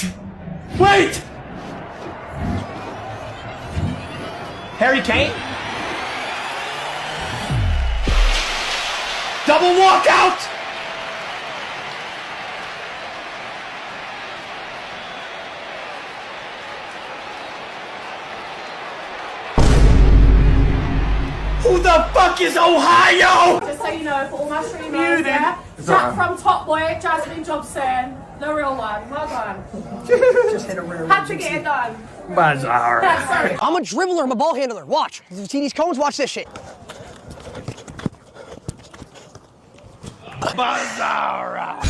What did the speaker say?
Wait! Wait! Harry Kane? Double walkout! Who the fuck is Ohio? Just so you know, for all my streamers, yeah? Jack from Top Boy, Jasmine Jobson, the real one. Well done. Just hit a rare. Had to get it done. Bizarre. Sorry. I'm a dribbler, I'm a ball handler. Watch. You see these cones? Watch this shit. Bizarre.